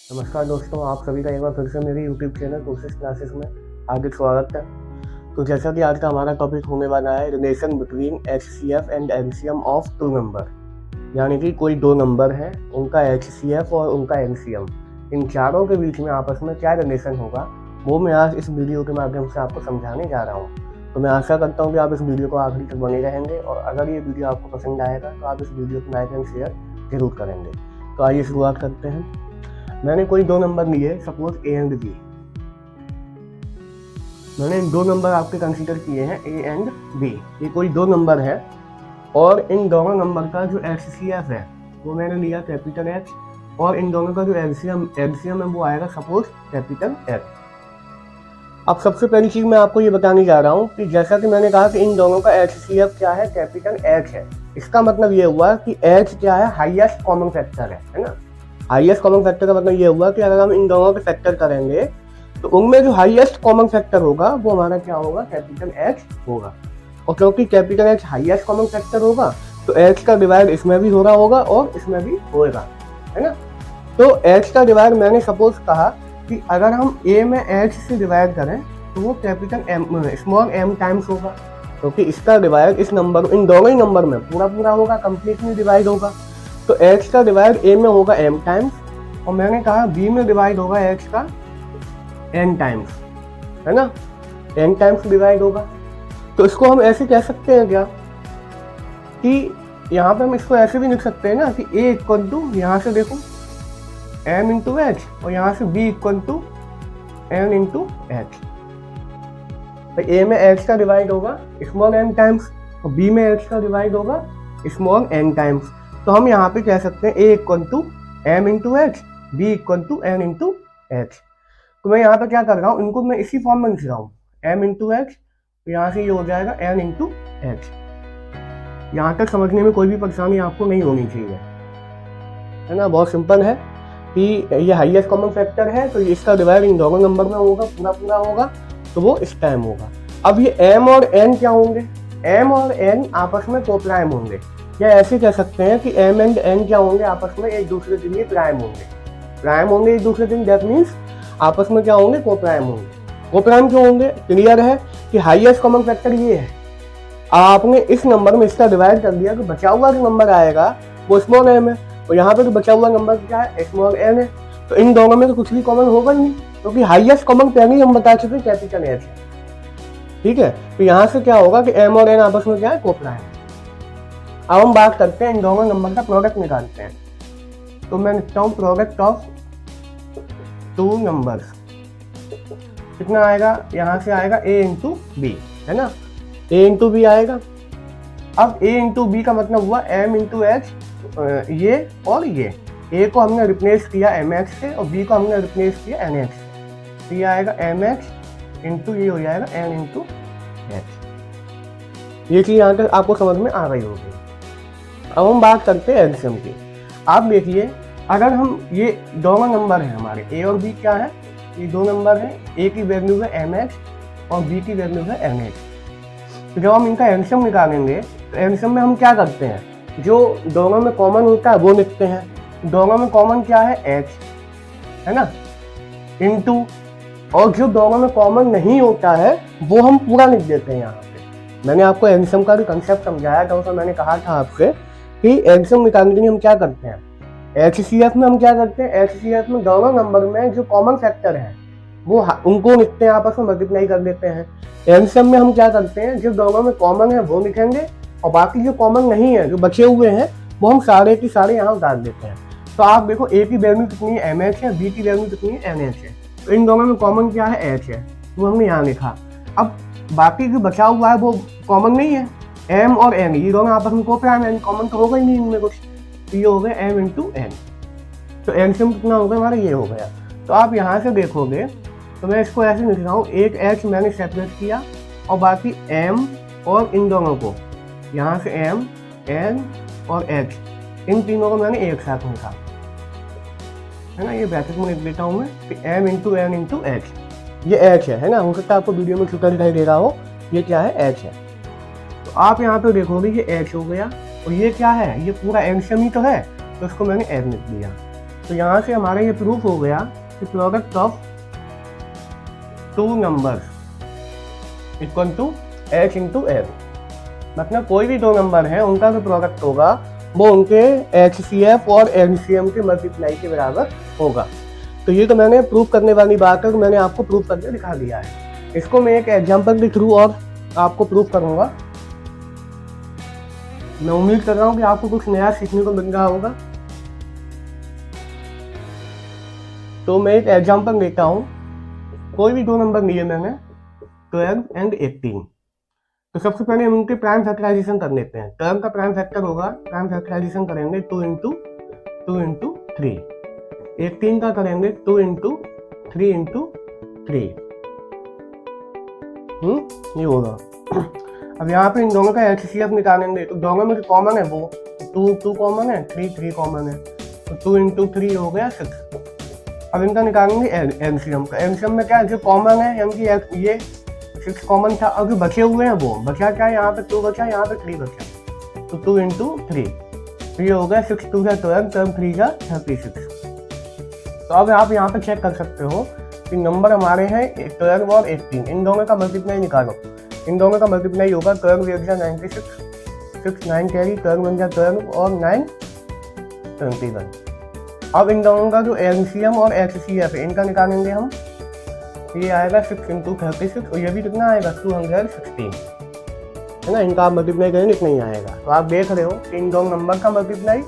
नमस्कार दोस्तों, आप सभी का एक बार फिर से मेरे YouTube चैनल कोशिश क्लासेस में हार्दिक स्वागत है। तो जैसा कि आज का हमारा टॉपिक होने वाला है relation between HCF and LCM of two number, यानी कि कोई दो नंबर है, उनका HCF और उनका LCM, इन चारों के बीच में आपस में क्या रिलेशन होगा वो मैं आज इस वीडियो के माध्यम से आपको समझाने जा रहा हूँ। तो मैं आशा करता हूँ कि आप इस वीडियो को आखिरी तक बने रहेंगे और अगर ये वीडियो आपको पसंद आएगा तो आप इस वीडियो को लाइक एंड शेयर जरूर करेंगे। तो आइए शुरुआत करते हैं। मैंने कोई दो नंबर लिए, सपोज ए एंड बी। मैंने दो नंबर आपके कंसीडर किए हैं ए एंड बी। ये कोई दो नंबर है और इन दोनों नंबर का जो HCF है वो मैंने लिया कैपिटल H और इन दोनों का जो LCM है वो आएगा सपोज कैपिटल L। अब सबसे पहली चीज मैं आपको ये बताने जा रहा हूँ कि जैसा कि मैंने कहा कि इन दोनों का HCF क्या है, कैपिटल H है। इसका मतलब ये हुआ कि H क्या है, हाईएस्ट कॉमन फैक्टर है ना। हाईएस्ट कॉमन फैक्टर का मतलब ये हुआ कि अगर हम इन दोनों के फैक्टर करेंगे तो उनमें जो हाईएस्ट कॉमन फैक्टर होगा वो हमारा क्या होगा, कैपिटल H होगा। और क्योंकि capital H highest common factor होगा तो H का डिवाइड इसमें भी हो रहा होगा और इसमें भी होगा, है ना। तो H का डिवाइड मैंने सपोज कहा कि अगर हम A में H से डिवाइड करें तो वो capital M small m times होगा, क्योंकि इसका डिवाइड इस नंबर इन दोनों ही नंबर में पूरा होगा, कंप्लीटली डिवाइड होगा। तो H का डिवाइड A में होगा m टाइम्स और मैंने कहा B में डिवाइड होगा H का n टाइम्स, है ना, n टाइम्स डिवाइड होगा। तो इसको हम ऐसे कह सकते हैं क्या कि यहाँ पे हम इसको ऐसे भी लिख सकते हैं ना कि A इक्वल टू, यहाँ से देखो m इंटू H और यहाँ से B equal to n into H। तो A में H का डिवाइड होगा स्मॉल m टाइम्स और B में H का डिवाइड होगा स्मॉल n टाइम्स। तो हम यहाँ पे कह सकते हैं A equal to m into H, B equal to n into H। तो मैं यहाँ पे क्या कर रहा हूँ, इनको मैं इसी फॉर्म में लिख रहा हूँ m इंटू H, तो यहाँ से ये हो जाएगा n इंटू H। यहाँ तक समझने में कोई भी परेशानी आपको नहीं होनी चाहिए, है ना। बहुत सिंपल है कि ये हाईएस्ट कॉमन फैक्टर है तो इसका डिवाइड इन दोनों नंबर में होगा, पूरा होगा, तो वो इस टाइम होगा। अब ये m और n क्या होंगे, m और n आपस में कोप्राइम होंगे, या ऐसे कह सकते हैं कि m एंड n क्या होंगे, आपस में एक दूसरे के लिए प्राइम होंगे एक दूसरे के लिए। दैट मीन्स आपस में क्या होंगे, कोप्राइम होंगे। कोप्राइम क्यों होंगे, क्लियर है कि हाईएस्ट कॉमन फैक्टर ये है। आपने इस नंबर में इसका डिवाइड कर दिया तो बचा हुआ जो नंबर आएगा वो स्मॉल m है और यहाँ पे तो बचा हुआ नंबर क्या है, स्मॉल n है। तो इन दोनों में तो कुछ भी कॉमन होगा ही नहीं, क्योंकि हाईएस्ट कॉमन पहले ही हम बता चुके कैपिटल H, ठीक है। तो यहाँ से क्या होगा कि m और n आपस में क्या है, कोप्राइम। अब हम बात करते हैं इन दोनों नंबर का प्रोडक्ट निकालते हैं। तो मैं लिखता हूँ प्रोडक्ट ऑफ टू नंबर्स, कितना आएगा, यहाँ से आएगा a इंटू बी, है ना, a इंटू बी आएगा। अब a इंटू बी का मतलब हुआ m इंटू h, ये और ये a को हमने रिप्लेस किया mx से और b को हमने रिप्लेस किया nx से, तो ये आएगा mx इंटू ये हो जाएगा n इंटू h। ये चीज़ यहाँ तक आपको समझ में आ गई होगी। अब हम बात करते हैं एलसीएम की। आप देखिए, अगर हम ये दोनों नंबर हैं हमारे a और b, क्या है, ये दो नंबर हैं, a की वैल्यू है mx और b की वैल्यू है nx। तो जब हम इनका एलसीएम निकालेंगे तो एलसीएम में हम क्या करते हैं, जो दोनों में कॉमन होता है वो लिखते हैं। दोनों में कॉमन क्या है, h, है ना, इनटू, और जो दोनों में कॉमन नहीं होता है वो हम पूरा लिख देते हैं। यहाँ पे मैंने आपको एलसीएम का भी कंसेप्ट समझाया था, उसमें मैंने कहा था आपसे कि एलसीएम निकालने के लिए हम क्या करते हैं, HCF में हम क्या करते हैं, HCF में दोनों नंबर में जो कॉमन फैक्टर है वो उनको लिखते हैं, आपस में मल्टीप्लाई कर देते हैं। एलसीएम में हम क्या करते हैं, जो दोनों में कॉमन है वो लिखेंगे और बाकी जो कॉमन नहीं है, जो बचे हुए हैं, वो हम सारे के सारे यहाँ डाल देते हैं। तो आप देखो a की वैल्यू कितनी है, mh है, b की वैल्यू कितनी है, nh है। तो इन दोनों में कॉमन क्या है, h है, वो हमने यहाँ लिखा। अब बाकी जो बचा हुआ है वो कॉमन नहीं है, m और n, ये दोनों आपस में कोप्राइम है, कॉमन तो होगा ही नहीं इनमें कुछ, तो ये हो गया m इंटू n। तो एलसीएम कितना हो गया हमारा, ये हो गया। तो आप यहाँ से देखोगे तो मैं इसको ऐसे लिख रहा हूँ, एक h मैंने सेपरेट किया और बाकी m और इन दोनों को, यहाँ से m, n और h, इन तीनों को मैंने एक साथ लिखा, है ना। ये ब्रैकेट में लिख देता हूँ मैं कि m into n into h, ये h है ना। हो सकता है आपको वीडियो में छोटा दिखाई दे रहा हो, ये क्या है, h है। तो आप यहाँ पे देखोगे ये h हो गया और ये क्या है, ये पूरा एलसीएम ही तो है, तो इसको मैंने n लिख दिया। तो यहाँ से हमारा ये प्रूफ हो गया कि product of two numbers equal to h into L. मतलब कोई भी दो नंबर है उनका जो प्रोडक्ट होगा वो उनके HCF और LCM के मल्टीप्लाई के बराबर होगा। तो ये तो मैंने प्रूफ करने वाली बात है, तो मैंने आपको प्रूफ करके दिखा दिया है। इसको मैं एक एग्जांपल के थ्रू और आपको प्रूफ करूंगा। मैं उम्मीद कर रहा हूँ कि आपको कुछ नया सीखने को मिल रहा होगा। तो मैं एक एग्जांपल लेता हूँ। कोई भी दो नंबर लिए मैंने 12 एंड 18। तो सबसे पहले हम उनके प्राइम फैक्टराइजेशन कर लेते हैं। 12 का प्राइम फैक्टर होगा, प्राइम फैक्टराइजेशन करेंगे 2 इंटू 3। 18 का करेंगे 2 इंटू 3 इंटू 3। ये होगा। अब यहाँ पे इन दोनों का HCF निकालेंगे तो दोनों में जो कॉमन है वो 2 कॉमन है, 3 कॉमन है, तो 2 इंटू 3 हो गया 6। अब इनका निकालेंगे एलसीएम का। एलसीएम में क्या है, जो कॉमन है यानी कि ये 6 कॉमन था, और जो बचे हुए हैं वो बचा क्या है, यहाँ पे 2 बचा, यहाँ पे 3 बचा, तो 2 इंटू 3, तो ये हो गया 6 2 का 12, 12 3 का 36। तो अब आप यहाँ पे चेक कर सकते हो कि नंबर हमारे हैं 12 और 18। इन दोनों का मल्टीप्लाई निकालो। इन दोनों का मल्टीप्लाई होगा 12 एक 96, 6 9 कैरी, 12 1 12 और 9 21। अब इन दोनों का जो LCM और HCF है इनका निकालेंगे हम। ये आएगा 6 इंटू 36 और ये भी कितना आएगा 216, है ना। इनका आप मल्टीप्लाई करेंगे इतना ही आएगा। तो आप देख रहे हो कि इन दोनों नंबर का मल्टीप्लाई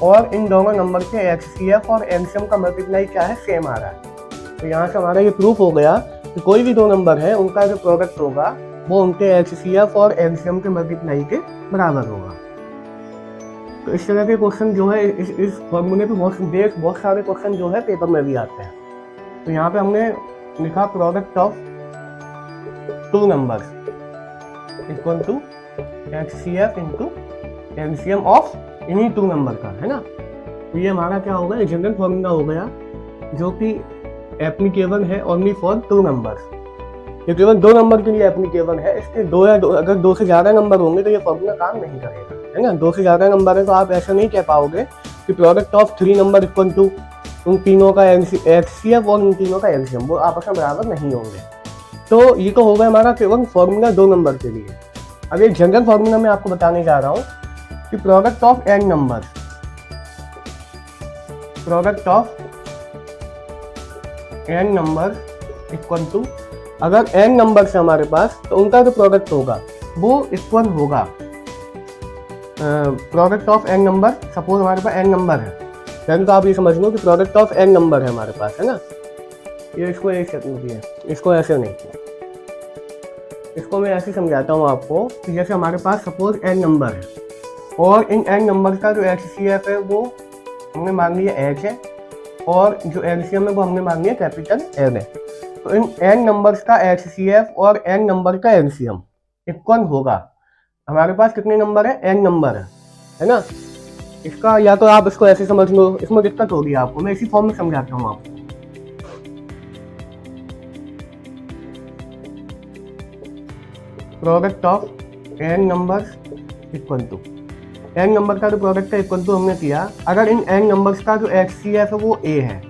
और इन दोनों नंबर के HCF और LCM का मल्टीप्लाई क्या है, सेम आ रहा है। तो यहाँ से हमारा ये प्रूफ हो गया कि कोई भी दो नंबर है उनका जो प्रोडक्ट होगा वो उनके HCF और LCM के मल्टीप्लाई के बराबर होगा। तो इस तरह के क्वेश्चन जो है इस फॉर्मूले पे बहुत सारे क्वेश्चन जो है पेपर में भी आते हैं। तो यहाँ पे हमने लिखा product of two numbers equal to HCF into LCM ऑफ इन्हीं टू नंबर का, है ना। तो ये हमारा क्या होगा, एक जनरल फॉर्मूला हो गया जो कि एप्लीकेबल है ओनली फॉर टू नंबर्स। ये केवल दो नंबर के लिए एप्लीकेबल है। इसके अगर दो से ज़्यादा नंबर होंगे तो ये फॉर्मूला काम नहीं करेगा, है ना। दो से ज़्यादा नंबर है तो आप ऐसा नहीं कह पाओगे कि product of 3 number equal to उन तीनों का HCF और उन तीनों का LCM, वो आपस में बराबर नहीं होंगे। तो ये तो होगा हमारा केवल फॉर्मूला दो नंबर के लिए। अब एक जनरल फॉर्मूला मैं आपको बताने जा रहा हूँ कि product of n number, product of n number equal to, अगर n नंबर से हमारे पास तो उनका जो प्रोडक्ट होगा वो इक्वल होगा product of n number. Suppose हमारे पास n नंबर है, then तो आप ये समझ लो कि प्रोडक्ट ऑफ n नंबर है हमारे पास, है ना। ये इसको एक सेकंड दिया, इसको ऐसे नहीं, इसको मैं ऐसे समझाता हूँ आपको कि जैसे हमारे पास सपोज n नंबर है और इन n नंबर का जो HCF है वो हमने मान लिया h है और जो LCM है वो हमने मान लिया कैपिटल L है। तो इन n नंबर्स का HCF और n नंबर का LCM इक्वल होगा। हमारे पास कितने नंबर है, n नंबर है ना। इसका या तो आप इसको ऐसे समझ लो, इसमें दिक्कत होगी आपको, मैं इसी फॉर्म में समझाता हूँ आपको। Product of n numbers equal to, n number का जो प्रोडक्ट है इक्वल टू हमने किया, अगर इन n नंबर्स का जो HCF है वो a है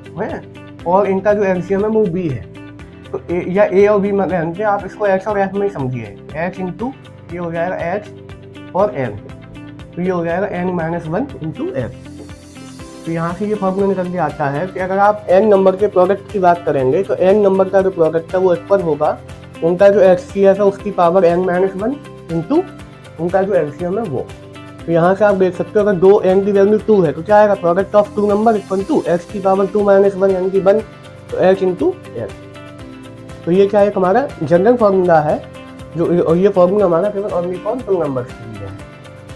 और इनका जो LCM है वो b है, तो या a और b मतलब आप इसको h और f में समझिए। h इंटू ये हो जाएगा h और m, तो ये हो जाएगा n-1 इंटू f। तो यहाँ से ये फॉर्मूला निकल के आता है कि अगर आप n नंबर के प्रोडक्ट की बात करेंगे तो n नंबर का जो प्रोडक्ट है वो इक्वल होगा उनका जो HCF है उसकी पावर n-1 इंटू उनका जो LCM है वो। तो यहाँ से आप देख सकते हो अगर दो n की वैल्यू 2 है तो क्या आएगा, product of two number equal to h की पावर 2-1 यानी कि 1, तो h इंटू f। तो ये क्या एक हमारा जनरल फॉर्मूला है जो, और ये फॉर्मूला हमारा केवल ओनली फॉर टू नंबर्स के लिए है।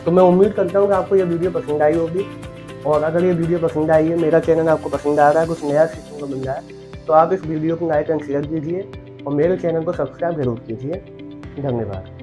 तो मैं उम्मीद करता हूँ कि आपको ये वीडियो पसंद आई होगी, और अगर ये वीडियो पसंद आई है, मेरा चैनल आपको पसंद आ रहा है, कुछ नया सीखने को मिल रहा है, तो आप इस वीडियो को लाइक एंड शेयर कीजिए और मेरे चैनल को सब्सक्राइब जरूर कीजिए। धन्यवाद।